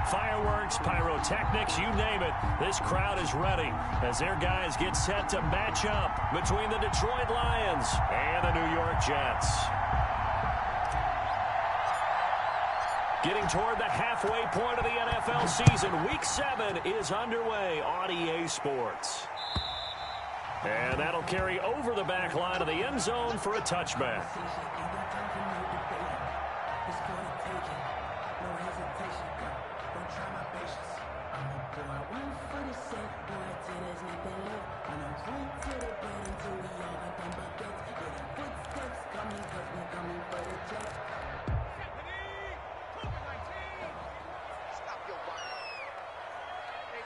Fireworks, pyrotechnics, you name it. This crowd is ready as their guys get set to match up between the Detroit Lions and the New York Jets. Getting toward the halfway point of the NFL season, Week 7 is underway on EA Sports. And that'll carry over the back line of the end zone for a touchback.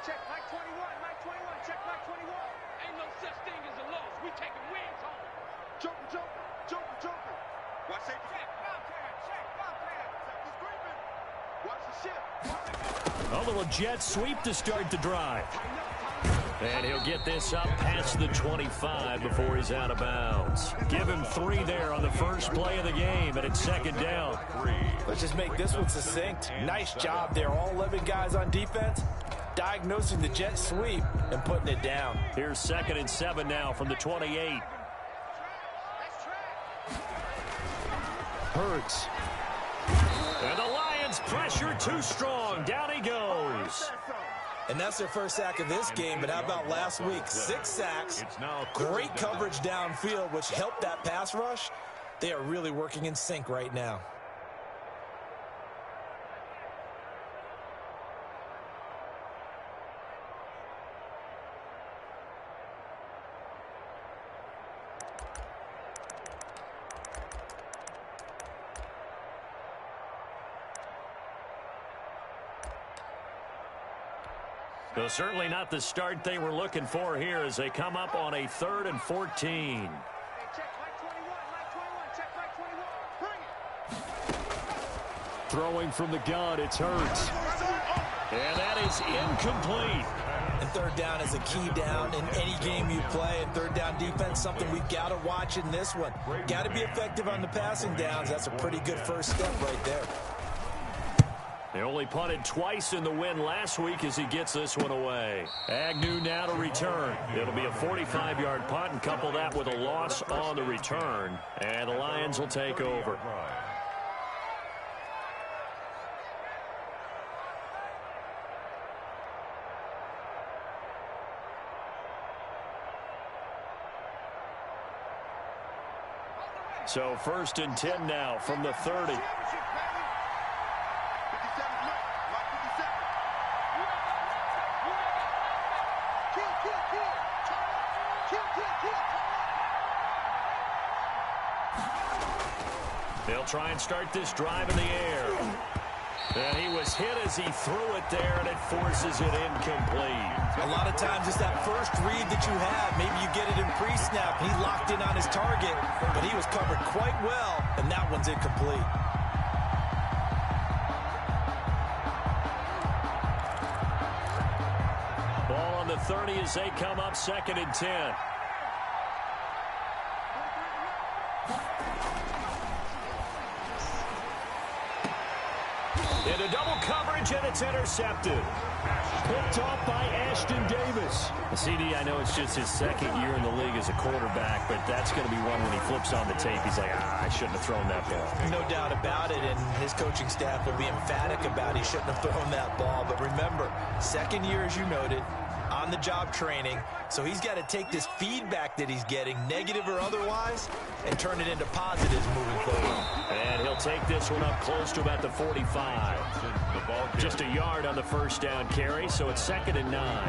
Check Mike 21, Mike 21, check Mike 21. Ain't no such thing as a loss. We taking wins home. Joker, Joker, Joker, Joker. Watch safety. Check, foul clear. Safety screaming. Watch the shift. A little jet sweep to start the drive. And he'll get this up past the 25 before he's out of bounds. Give him 3 there on the first play of the game, and it's second down. Let's just make this one succinct. Nice job there, all 11 guys on defense, diagnosing the jet sweep and putting it down. Here's 2nd and 7 now from the 28. Hurts. And the Lions pressure too strong. Down he goes. And that's their first sack of this game, but how about last week? 6 sacks, great coverage downfield, which helped that pass rush. They are really working in sync right now. So certainly not the start they were looking for here as they come up on a 3rd and 14. Throwing from the gun, it's Hurts. And that is incomplete. And 3rd down is a key down in any game you play. And 3rd down defense, something we've got to watch in this one. Got to be effective on the passing downs. That's a pretty good first step right there. They only punted twice in the win last week as he gets this one away. Agnew now to return. It'll be a 45-yard punt, and couple that with a loss on the return. And the Lions will take over. So 1st and 10 now from the 30. They'll try and start this drive in the air. And he was hit as he threw it there, and it forces it incomplete. A lot of times it's that first read that you have. Maybe you get it in pre-snap. He locked in on his target, but he was covered quite well, and that one's incomplete. Ball on the 30 as they come up 2nd and 10. Into double coverage, and it's intercepted. Picked off by Ashton Davis. CD, I know it's just his 2nd year in the league as a quarterback, but that's going to be one when he flips on the tape. He's like, I shouldn't have thrown that ball. No doubt about it, and his coaching staff will be emphatic about he shouldn't have thrown that ball. But remember, 2nd year, as you noted, on-the-job training, so he's got to take this feedback that he's getting, negative or otherwise, and turn it into positives moving forward. And he'll take this one up close to about the 45. Just a yard on the first down carry, so it's 2nd and 9.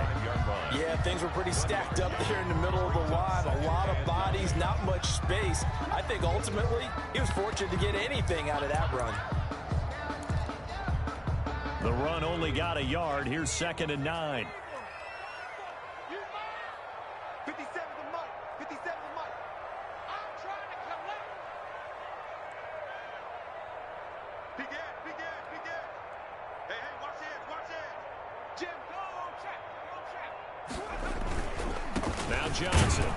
Yeah, things were pretty stacked up there in the middle of the line. A lot of bodies, not much space. I think ultimately he was fortunate to get anything out of that run. The run only got a yard. Here's 2nd and 9. 57 to Mike. 57 to Mike. I'm trying to collect. Big Ed, Big Ed, Big Ed. Hey, watch it. Jim, go check. Now Johnson.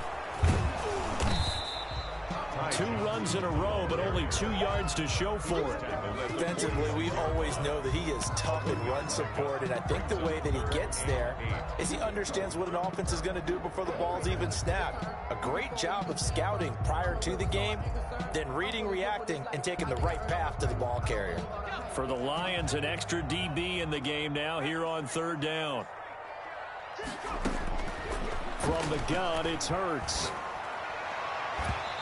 2 runs in a row, but only 2 yards to show for it. Defensively, we always know that he is tough in run support, and I think the way that he gets there is he understands what an offense is going to do before the ball's even snapped. A great job of scouting prior to the game, then reading, reacting, and taking the right path to the ball carrier. For the Lions, an extra DB in the game now here on 3rd down. From the gun, it's Hurts.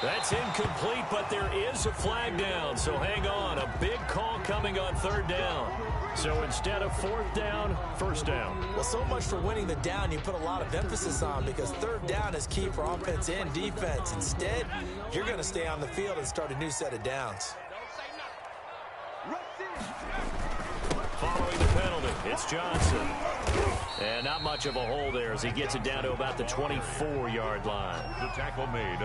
That's incomplete, but there is a flag down, so hang on. A big call coming on 3rd down. So instead of 4th down, 1st down. Well, so much for winning the down you put a lot of emphasis on, because 3rd down is key for offense and defense. Instead, you're going to stay on the field and start a new set of downs. Following the penalty, it's Johnson. And not much of a hole there as he gets it down to about the 24-yard line. The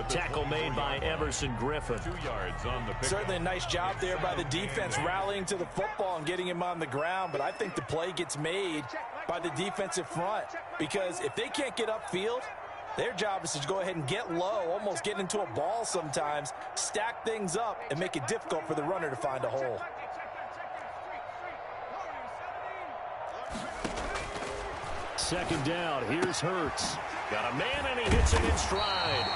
tackle made by Everson Griffin. 2 yards on the pick. Certainly a nice job there by the defense rallying to the football and getting him on the ground, but I think the play gets made by the defensive front, because if they can't get upfield, their job is to go ahead and get low, almost get into a ball sometimes, stack things up, and make it difficult for the runner to find a hole. Second down, here's Hurts. Got a man, and he hits it in stride.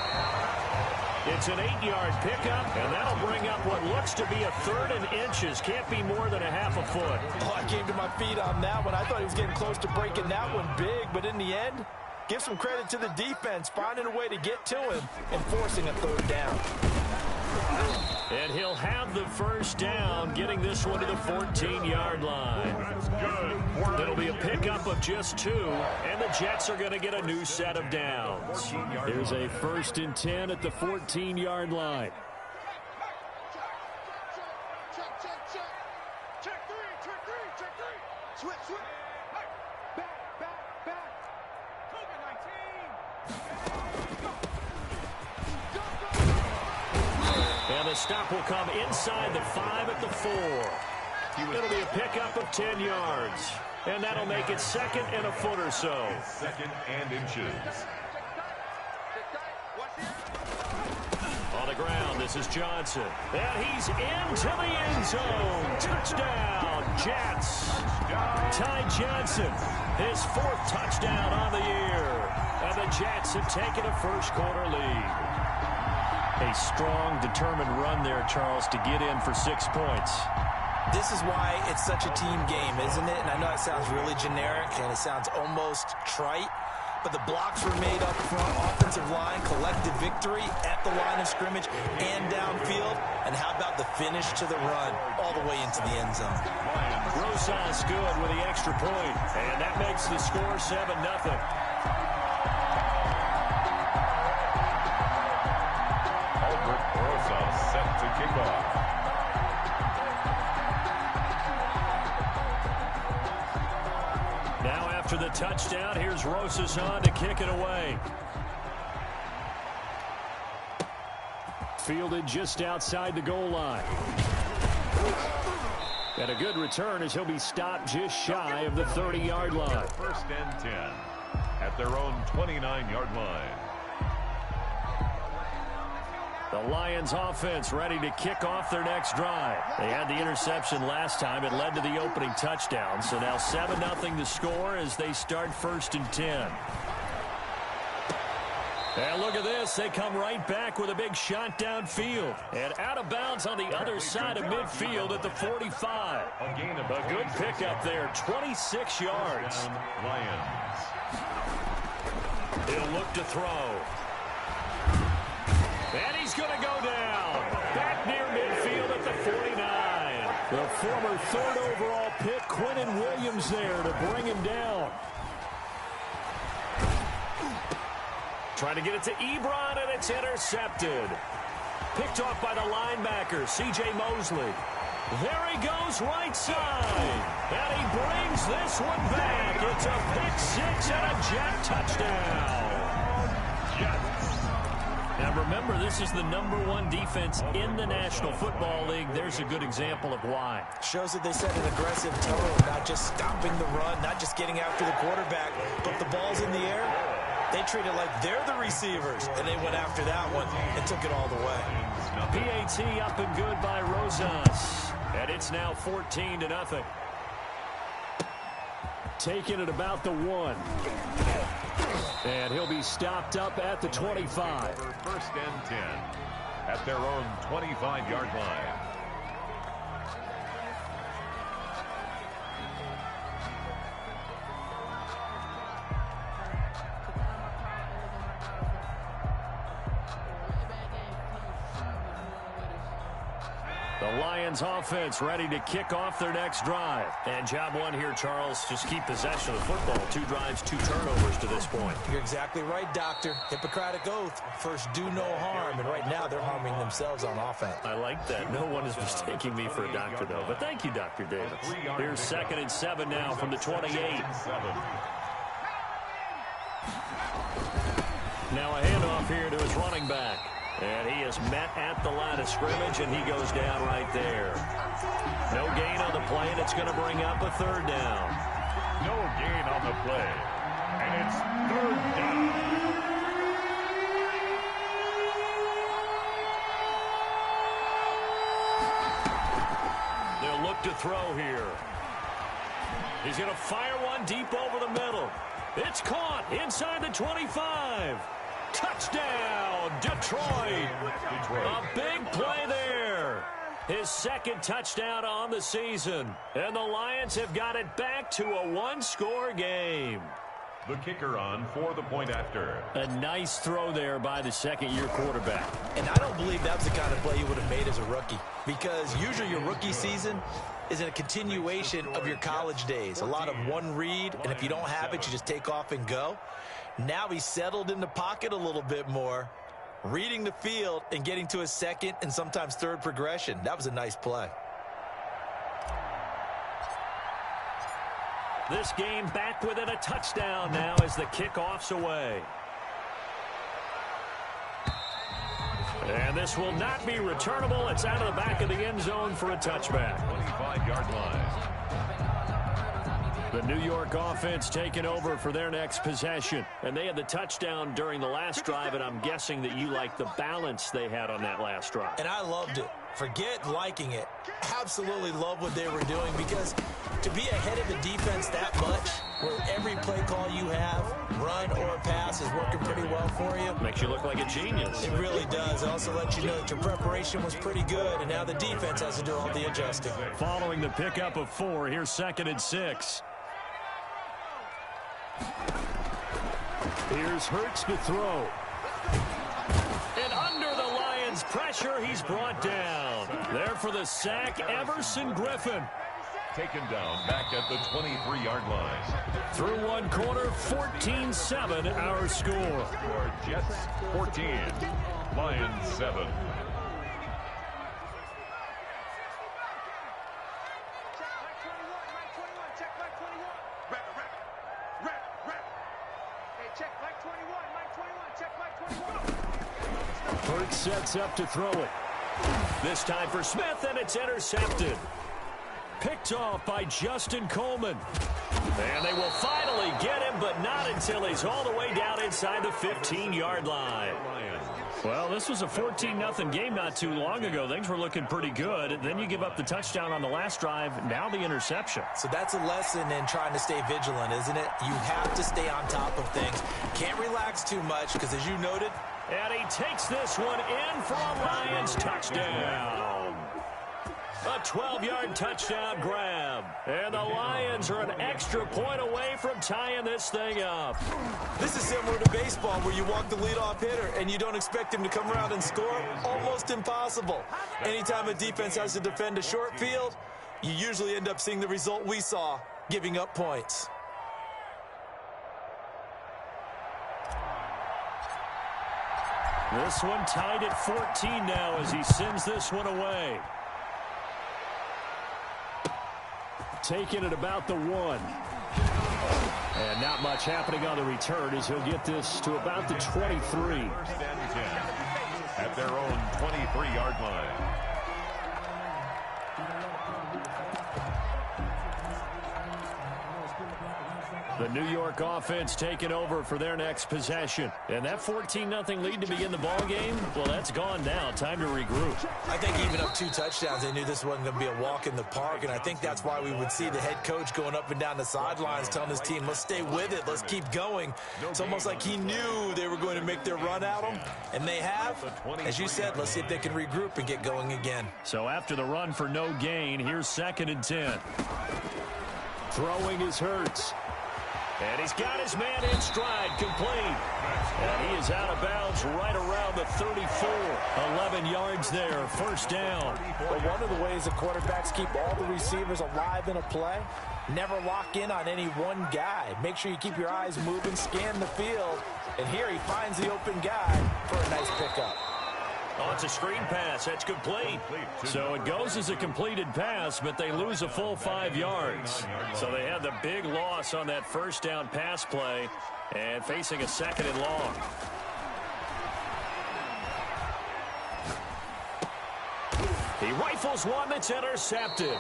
It's an 8-yard pickup, and that'll bring up what looks to be a 3rd and inches. Can't be more than a half a foot. Oh, I came to my feet on that one. I thought he was getting close to breaking that one big, but in the end, give some credit to the defense, finding a way to get to him and forcing a 3rd down. And he'll have the 1st down, getting this one to the 14-yard line. That's good. It'll be a pickup of just 2, and the Jets are going to get a new set of downs. Here's a 1st and 10 at the 14-yard line. And the stop will come inside the 5 at the 4. It'll be a pickup of 10 yards. And that'll make it 2nd and a foot or so. 2nd and inches. On the ground, this is Johnson. And he's into the end zone. Touchdown, Jets. Ty Johnson, his 4th touchdown on the year. And the Jets have taken a 1st quarter lead. A strong, determined run there, Charles, to get in for 6 points. This is why it's such a team game, isn't it? And I know it sounds really generic and it sounds almost trite, but the blocks were made up front, offensive line, collective victory at the line of scrimmage and downfield. And how about the finish to the run all the way into the end zone? Rosas good with the extra point, and that makes the score 7-0. Set to kick off. Now after the touchdown, here's Rosas on to kick it away. Fielded just outside the goal line. And a good return as he'll be stopped just shy of the 30-yard line. 1st and 10 at their own 29-yard line. The Lions offense ready to kick off their next drive. They had the interception last time. It led to the opening touchdown. So now 7-0 the score as they start 1st and 10. And look at this. They come right back with a big shot downfield. And out of bounds on the other side of midfield at the 45. A good pickup there. 26 yards. Lions. He'll look to throw. And he's going to go down. Back near midfield at the 49. The former 3rd overall pick, Quinnen Williams, there to bring him down. Trying to get it to Ebron, and it's intercepted. Picked off by the linebacker, C.J. Mosley. There he goes, right side. And he brings this one back. It's a pick 6 and a Jet touchdown. Jets. Now remember, this is the #1 defense in the National Football League. There's a good example of why. Shows that they set an aggressive tone, not just stopping the run, not just getting after the quarterback, but the ball's in the air. They treat it like they're the receivers, and they went after that one and took it all the way. PAT up and good by Rosas. And it's now 14-0. Taking it about the 1. And he'll be stopped up at the 25. First and 10 at their own 25-yard line. The Lions offense ready to kick off their next drive. And job one here, Charles, just keep possession of the football. 2 drives, 2 turnovers to this point. You're exactly right, Doctor. Hippocratic oath. First, do no harm. And right now, they're harming themselves on offense. I like that. No one is mistaking me for a doctor, though. But thank you, Dr. Davis. Here's 2nd and 7 now from the 28. Now a handoff here to his running back. And he is met at the line of scrimmage, and he goes down right there. No gain on the play, and it's going to bring up a 3rd down. No gain on the play, and it's 3rd down. They'll look to throw here. He's going to fire one deep over the middle. It's caught inside the 25. Touchdown, Detroit. A big play there. His 2nd touchdown on the season. And the Lions have got it back to a 1-score game. The kicker on for the point after. A nice throw there by the 2nd-year quarterback. And I don't believe that's the kind of play you would have made as a rookie. Because usually your rookie season is a continuation of your college days. A lot of one read, and if you don't have it, you just take off and go. Now he's settled in the pocket a little bit more, reading the field and getting to his 2nd and sometimes 3rd progression. That was a nice play. This game back within a touchdown now as the kickoff's away. And this will not be returnable. It's out of the back of the end zone for a touchback. 25-yard line. The New York offense taking over for their next possession. And they had the touchdown during the last drive, and I'm guessing that you like the balance they had on that last drive. And I loved it. Forget liking it. Absolutely love what they were doing, because to be ahead of the defense that much, where every play call you have, run or pass, is working pretty well for you. Makes you look like a genius. It really does. It also lets you know that your preparation was pretty good, and now the defense has to do all the adjusting. Following the pickup of 4, here's 2nd and 6. Here's Hurts to throw. And under the Lions' pressure, he's brought down. There for the sack, Everson Griffin. Taken down back at the 23-yard line. Through one quarter, 14-7 our score. Jets 14, Lions 7. Hurts sets up to throw it. This time for Smith, and it's intercepted. Picked off by Justin Coleman. And they will finally get him, but not until he's all the way down inside the 15-yard line. Well, this was a 14-0 game not too long ago. Things were looking pretty good. Then you give up the touchdown on the last drive. Now the interception. So that's a lesson in trying to stay vigilant, isn't it? You have to stay on top of things. Can't relax too much, because as you noted. And he takes this one in for a Lions touchdown. A 12-yard touchdown grab. And the Lions are an extra point away from tying this thing up. This is similar to baseball, where you walk the leadoff hitter and you don't expect him to come around and score. Almost impossible. Anytime a defense has to defend a short field, you usually end up seeing the result we saw, giving up points. This one tied at 14 now as he sends this one away. Taking it about the 1. And not much happening on the return as he'll get this to about the 23. First and 10 at their own 23-yard line. The New York offense taking over for their next possession. And that 14-0 lead to begin the ball game, well, that's gone now. Time to regroup. I think even up 2 touchdowns, they knew this wasn't going to be a walk in the park, and I think that's why we would see the head coach going up and down the sidelines telling his team, let's stay with it, let's keep going. It's almost like he knew they were going to make their run at him, and they have. As you said, let's see if they can regroup and get going again. So after the run for no gain, here's 2nd and 10. Throwing is Hurts. And he's got his man in stride, complete. And he is out of bounds right around the 34. 11 yards there, first down. But one of the ways the quarterbacks keep all the receivers alive in a play, never lock in on any one guy. Make sure you keep your eyes moving, scan the field. And here he finds the open guy for a nice pickup. Oh, it's a screen pass. That's complete. So it goes as a completed pass, but they lose a full 5 yards. So they had the big loss on that first down pass play and facing a 2nd and long. He rifles one that's intercepted.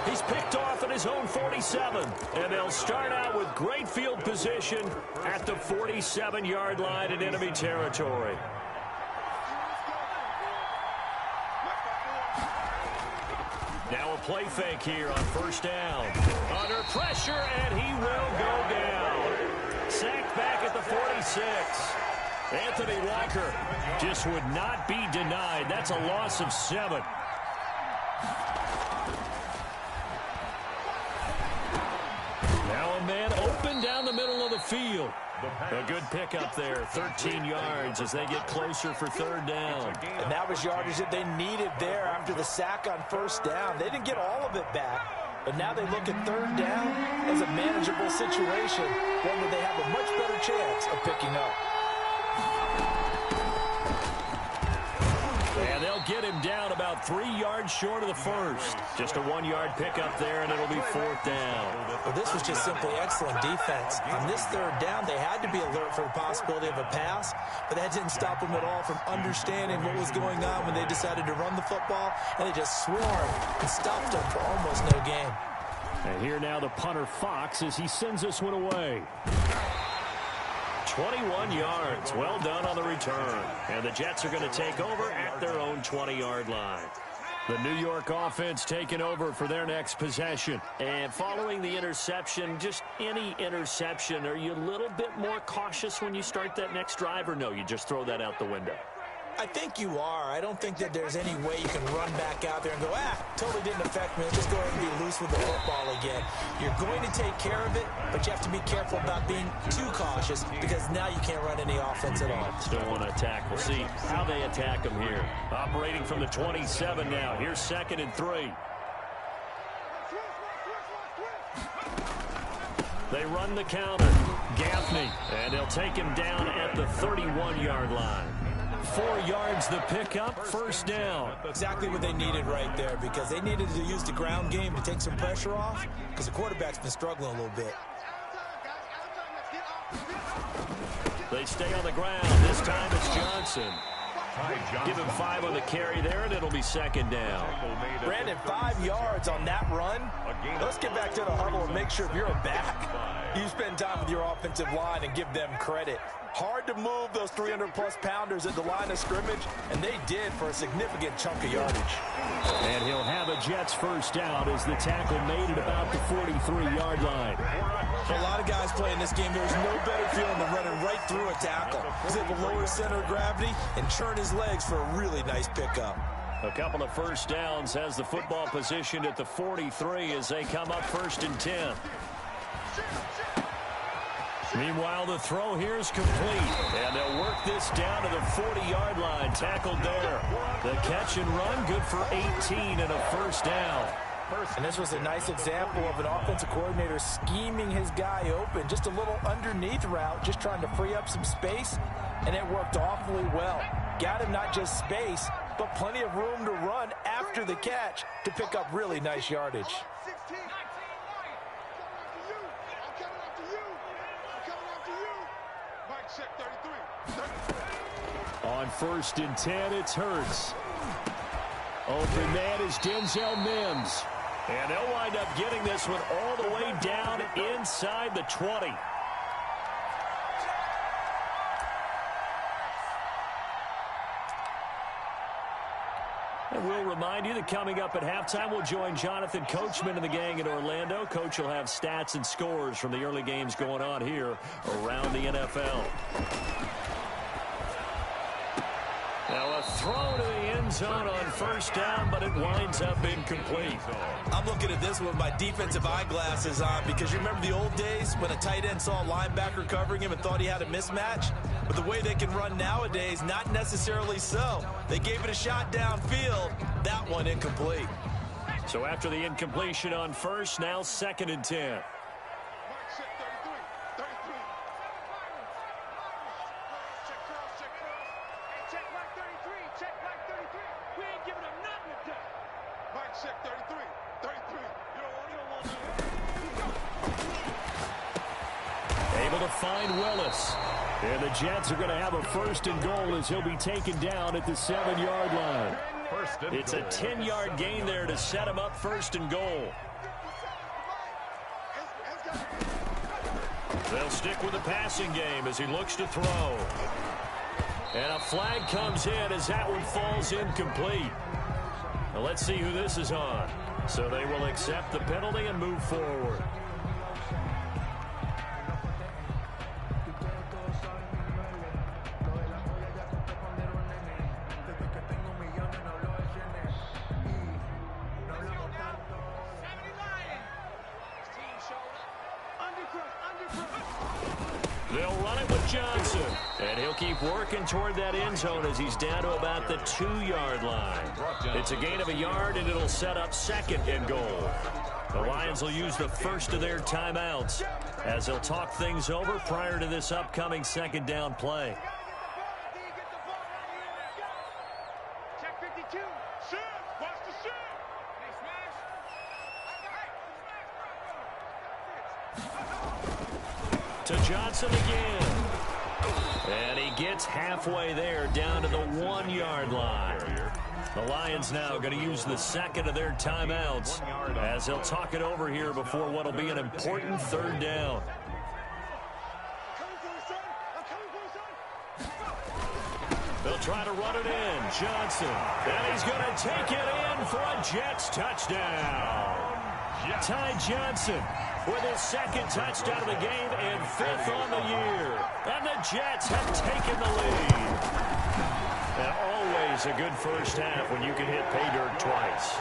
He's picked off at his own 47, and they'll start out with great field position at the 47-yard line in enemy territory. Now a play fake here on first down. Under pressure, and he will go down. Sacked back at the 46. Anthony Walker just would not be denied. That's a loss of 7. Now a man open down the middle of the field. A good pickup there, 13 yards as they get closer for 3rd down. And that was yardage that they needed there after the sack on first down. They didn't get all of it back, but now they look at 3rd down as a manageable situation, one where they have a much better chance of picking up. And they'll get him down about 3 yards short of the first. Just a 1-yard pickup there, and it'll be 4th down. Well, this was just simply excellent defense. On this 3rd down, they had to be alert for the possibility of a pass, but that didn't stop them at all from understanding what was going on when they decided to run the football, and they just swarmed and stopped them for almost no gain. And here now the punter Fox as he sends this one away. 21 yards. Well done on the return. And the Jets are going to take over at their own 20-yard line. The New York offense taking over for their next possession. And following the interception, just any interception, are you a little bit more cautious when you start that next drive, or no, you just throw that out the window? I think you are. I don't think that there's any way you can run back out there and go, totally didn't affect me. Let's just go ahead and be loose with the football again. You're going to take care of it, but you have to be careful about being too cautious because now you can't run any offense at all. Still want to attack. We'll see how they attack them here. Operating from the 27 now. Here's 2nd and 3. They run the counter. Gaffney, and they'll take him down at the 31-yard line. 4 yards the pickup, first down. Exactly what they needed right there because they needed to use the ground game to take some pressure off because the quarterback's been struggling a little bit. They stay on the ground. This time it's Johnson. Give him 5 on the carry there, and it'll be 2nd down. Brandon, 5 yards on that run. Let's get back to the huddle and make sure if you're a back, you spend time with your offensive line and give them credit. Hard to move those 300-plus pounders at the line of scrimmage, and they did for a significant chunk of yardage. And he'll have a Jets first down as the tackle made at about the 43-yard line. For a lot of guys playing this game, there's no better feeling than running right through a tackle. He's able to lower his center of gravity and churn his legs for a really nice pickup. A couple of first downs has the football positioned at the 43 as they come up 1st and 10. Meanwhile, the throw here is complete, and they'll work this down to the 40-yard line. Tackled there. The catch and run, good for 18 and a first down. And this was a nice example of an offensive coordinator scheming his guy open. Just a little underneath route, just trying to free up some space, and it worked awfully well. Got him not just space, but plenty of room to run after the catch to pick up really nice yardage. On 1st and 10, it's Hurts. Open man is Denzel Mims. And they'll wind up getting this one all the way down inside inside the 20. And we'll remind you that coming up at halftime, we'll join Jonathan Coachman and the gang in Orlando. Coach will have stats and scores from the early games going on here around the NFL. Now a throw to the end zone on first down, but it winds up incomplete. I'm looking at this with my defensive eyeglasses on because you remember the old days when a tight end saw a linebacker covering him and thought he had a mismatch? But the way they can run nowadays, not necessarily so. They gave it a shot downfield. That one incomplete. So after the incompletion on first, now 2nd and 10. Able to find Willis. And the Jets are going to have a 1st and goal as he'll be taken down at the 7-yard line. It's a 10-yard gain there to set him up 1st and goal. They'll stick with the passing game as he looks to throw. And a flag comes in as that one falls incomplete. Now let's see who this is on. So they will accept the penalty and move forward. They'll run it with Johnson. And he'll keep working toward that end zone as he's down to about the 2-yard line. It's a gain of a yard, and it'll set up 2nd and goal. The Lions will use the first of their timeouts as they'll talk things over prior to this upcoming 2nd down play. Check 52. Shoot. Watch the shoot. To Johnson again. And he gets halfway there down to the 1-yard line. The Lions now going to use the 2nd of their timeouts as they'll talk it over here before what will be an important 3rd down. They'll try to run it in. Johnson. And he's going to take it in for a Jets touchdown. Ty Johnson with his 2nd touchdown of the game and 5th on the year. And the Jets have taken the lead. And always a good first half when you can hit pay dirt twice.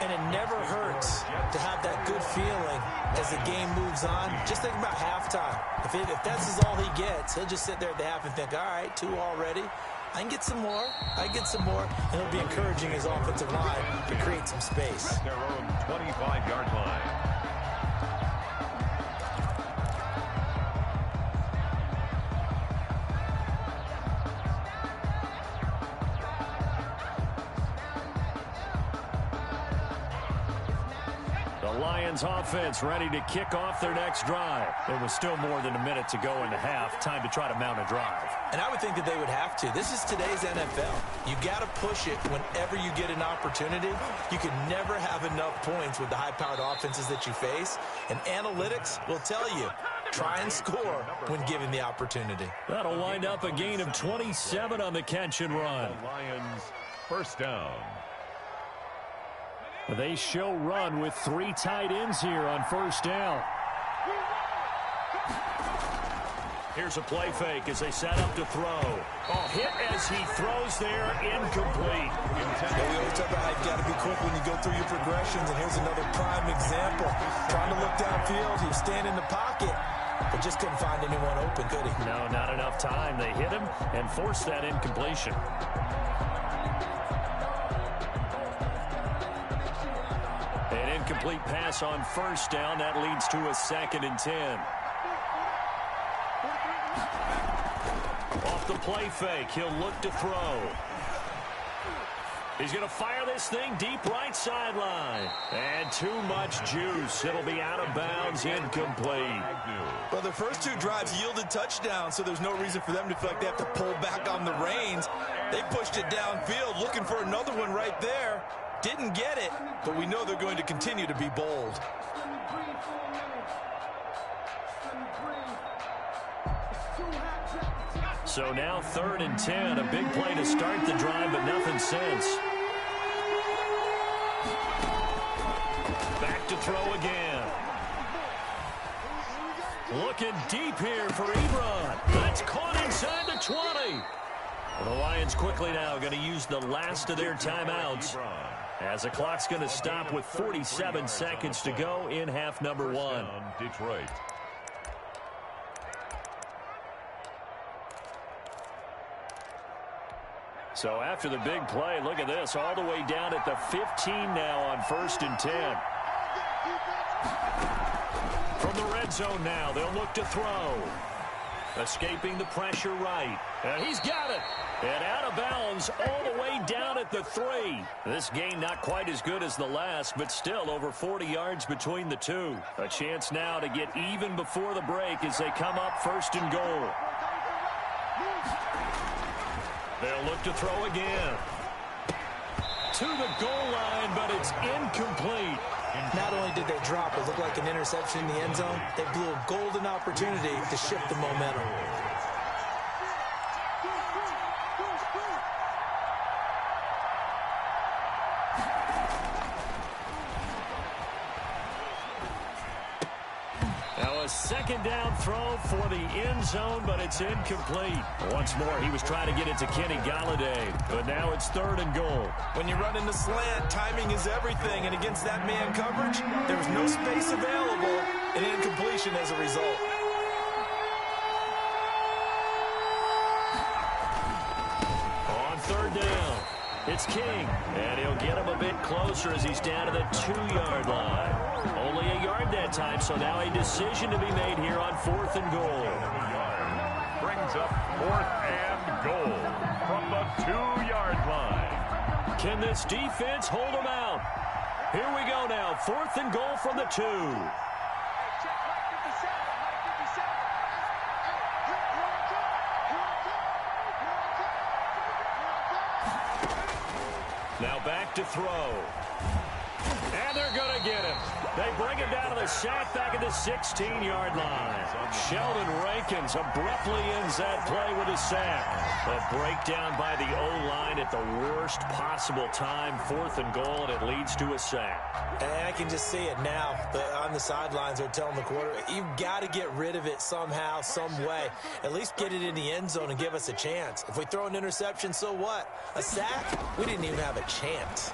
And it never hurts to have that good feeling as the game moves on. Just think about halftime. If that's all he gets, he'll just sit there at the half and think, all right, 2 already. I can get some more. I can get some more. And he'll be encouraging his offensive line to create some space. At their own 25-yard line. Lions offense ready to kick off their next drive. There was still more than a minute to go in the half. Time to try to mount a drive. And I would think that they would have to. This is today's NFL. You got to push it whenever you get an opportunity. You can never have enough points with the high-powered offenses that you face. And analytics will tell you, try and score when given the opportunity. That'll wind up a gain of 27 on the catch and run. Lions 1st down. They show run with 3 tight ends here on 1st down. Here's a play fake as they set up to throw. Oh, hit as he throws there, incomplete. We always talk about how you got to be quick when you go through your progressions, and here's another prime example. Trying to look downfield, he was standing in the pocket, but just couldn't find anyone open, could he? No, not enough time. They hit him and forced that incompletion. An incomplete pass on 1st down. That leads to a 2nd and 10. Off the play fake, he'll look to throw. He's going to fire this thing deep right sideline. And too much juice. It'll be out of bounds, incomplete. Well, the first 2 drives yielded touchdowns, so there's no reason for them to feel like they have to pull back on the reins. They pushed it downfield, looking for another one right there. Didn't get it, but we know they're going to continue to be bold. So now 3rd and 10. A big play to start the drive, but nothing since. Back to throw again. Looking deep here for Ebron. That's caught inside the 20. The Lions quickly now going to use the last of their timeouts, as the clock's going to stop with 47 seconds to go in half number 1. Detroit. So after the big play, look at this, all the way down at the 15 now on 1st and 10. From the red zone now, they'll look to throw. Escaping the pressure right. And he's got it. And out of bounds all the way down at the 3. This game not quite as good as the last, but still over 40 yards between the two. A chance now to get even before the break as they come up 1st and goal. They'll look to throw again. To the goal line, but it's incomplete. Not only did they drop, it looked like an interception in the end zone, they blew a golden opportunity to shift the momentum. Now a 2nd down throw for the end zone, but it's incomplete. Once more, he was trying to get it to Kenny Golladay, but now it's 3rd and goal. When you run in the slant, timing is everything, and against that man coverage, there was no space available, and incompletion as a result. On 3rd down, it's King, and he'll get him a bit closer as he's down to the 2-yard line. Only a yard that time, so now a decision to be made here on 4th and goal. Brings up 4th and goal from the 2-yard line. Can this defense hold them out? Here we go now, 4th and goal from the 2. Now back to throw. And they're going to get him. They bring him down to the sack back at the 16-yard line. Sheldon Rankins abruptly ends that play with a sack. A breakdown by the O-line at the worst possible time. 4th and goal, and it leads to a sack. And I can just see it now. On the sidelines, they're telling the quarterback, you've got to get rid of it somehow, some way. At least get it in the end zone and give us a chance. If we throw an interception, so what? A sack? We didn't even have a chance.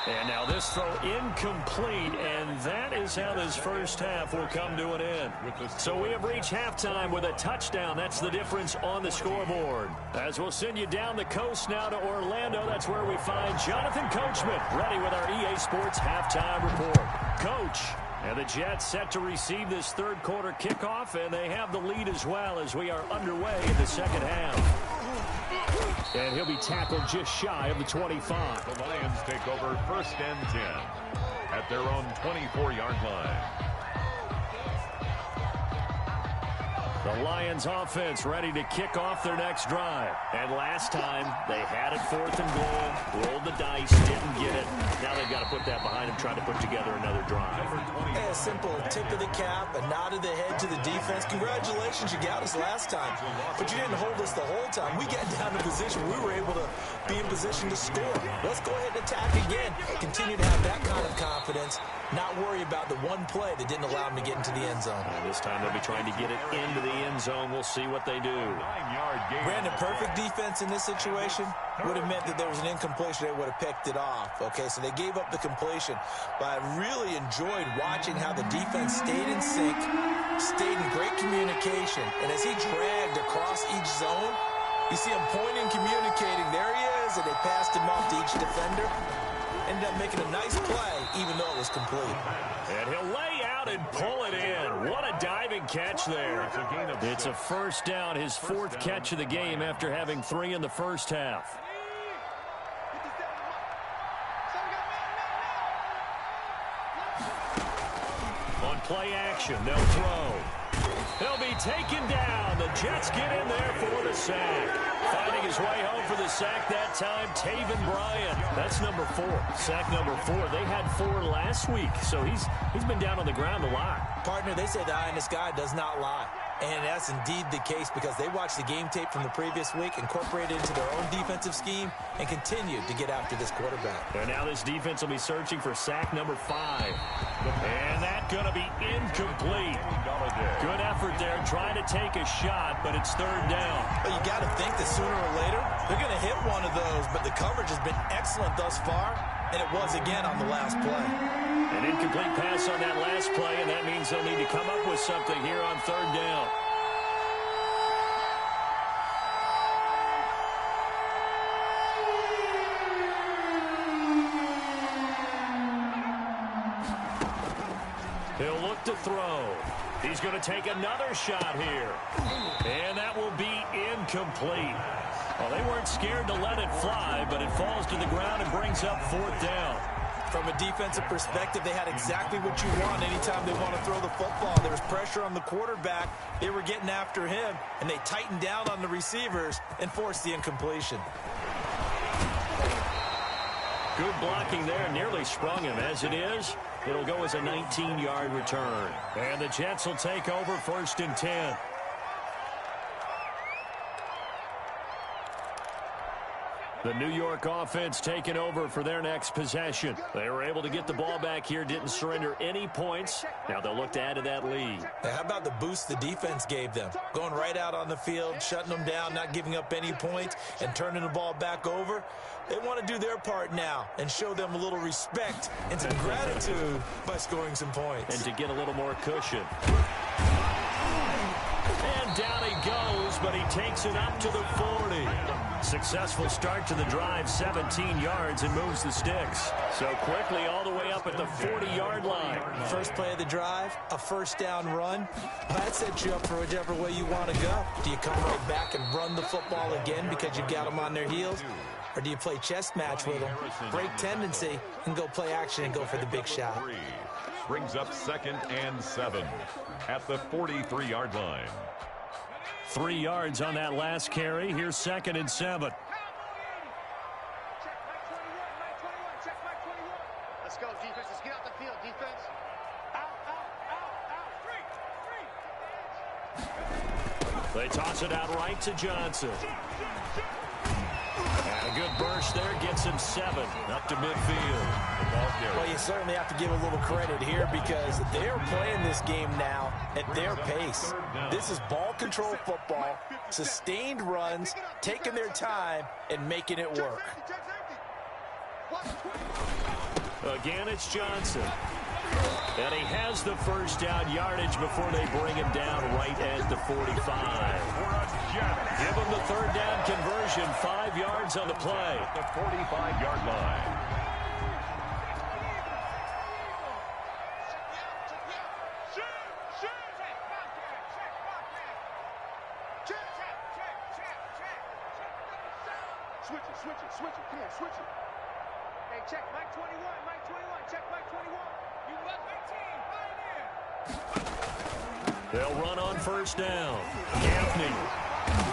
And now this throw incomplete, and that is how this first half will come to an end. So we have reached halftime with a touchdown. That's the difference on the scoreboard. As we'll send you down the coast now to Orlando, that's where we find Jonathan Coachman, ready with our EA Sports halftime report. Coach, and the Jets set to receive this 3rd quarter kickoff, and they have the lead as well as we are underway in the 2nd half. And he'll be tackled just shy of the 25. The Lions take over 1st and 10 at their own 24-yard line. The Lions offense ready to kick off their next drive. And last time, they had it 4th and goal, rolled the dice, didn't get it. Now they've got to put that behind them, trying to put together another drive. A simple tip of the cap, a nod of the head to the defense. Congratulations, you got us last time. But you didn't hold us the whole time. We got down to position. We were able to be in position to score. Let's go ahead and attack again. Continue to have that kind of confidence. Not worry about the one play that didn't allow them to get into the end zone. And this time they'll be trying to get it into the end zone. We'll see what they do. Brandon, perfect defense in this situation would have meant that there was an incompletion. They would have picked it off. Okay, so they gave up the completion. But I really enjoyed watching how the defense stayed in sync, stayed in great communication. And as he dragged across each zone, you see him pointing, communicating. There he is, and they passed him off to each defender. Ended up making a nice play, even though it was complete. And he'll lay out and pull it in. What a diving catch there. It's a 1st down, his 4th catch of the game after having 3 in the first half. On play action, they'll throw. He'll be taken down. The Jets get in there for the sack. Finding his way home for the sack that time, Taven Bryan. That's number 4. Sack number 4. They had 4 last week, so he's been down on the ground a lot. Partner, they say the eye in the sky does not lie. And that's indeed the case because they watched the game tape from the previous week, incorporated it into their own defensive scheme, and continued to get after this quarterback. And now this defense will be searching for sack number 5. And that's going to be incomplete. Good effort there, trying to take a shot, but it's third down. But you got to think that sooner or later, they're going to hit one of those, but the coverage has been excellent thus far, and it was again on the last play. An incomplete pass on that last play, and that means they'll need to come up with something here on third down. He'll look to throw. He's going to take another shot here. And that will be incomplete. Well, they weren't scared to let it fly, but it falls to the ground and brings up fourth down. From a defensive perspective, they had exactly what you want anytime they want to throw the football. There was pressure on the quarterback. They were getting after him, and they tightened down on the receivers and forced the incompletion. Good blocking there, nearly sprung him. As it is, it'll go as a 19-yard return. And the Jets will take over 1st and 10. The New York offense taking over for their next possession. They were able to get the ball back here, didn't surrender any points. Now they'll look to add to that lead. Now, how about the boost the defense gave them? Going right out on the field, shutting them down, not giving up any points, and turning the ball back over. They want to do their part now and show them a little respect and some gratitude by scoring some points. And to get a little more cushion. And down he goes, but he takes it up to the 40. Successful start to the drive, 17 yards, and moves the sticks. So quickly all the way up at the 40-yard line. First play of the drive, a first down run. That sets you up for whichever way you want to go. Do you come right back and run the football again because you've got them on their heels? Or do you play chess match with them, break tendency, and go play action and go for the big shot? Brings up 2nd and 7 at the 43-yard line. 3 yards on that last carry. Here's 2nd and 7. Let's go, defense. Let's get out the field, defense. Out. They toss it out right to Johnson. And a good burst there gets him 7 up to midfield. Well, you certainly have to give a little credit here because they're playing this game now at their pace. This is ball control football, sustained runs, taking their time, and making it work. Again, it's Johnson. And he has the first down yardage before they bring him down right at the 45. Give him the third down conversion, 5 yards on the play. At the 45-yard line. Switch it. Come on, switch it. Hey, check Mike 21, Mike 21. Check Mike 21. You left 18. They'll run on first down. Gaffney.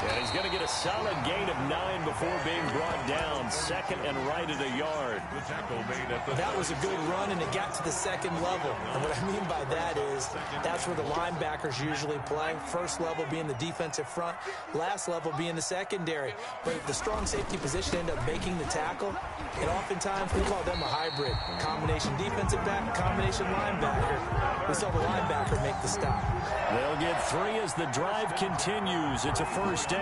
And he's going to get a solid gain of 9 before being brought down. 2nd and right at a yard. The tackle made at the That was a good run, and it got to the 2nd level. And what I mean by that is that's where the linebackers usually play. First level being the defensive front, last level being the secondary. But if the strong safety position end up making the tackle, and oftentimes we call them a hybrid. Combination defensive back, combination linebacker. We saw the linebacker make the stop. They'll get 3 as the drive continues. It's a first down.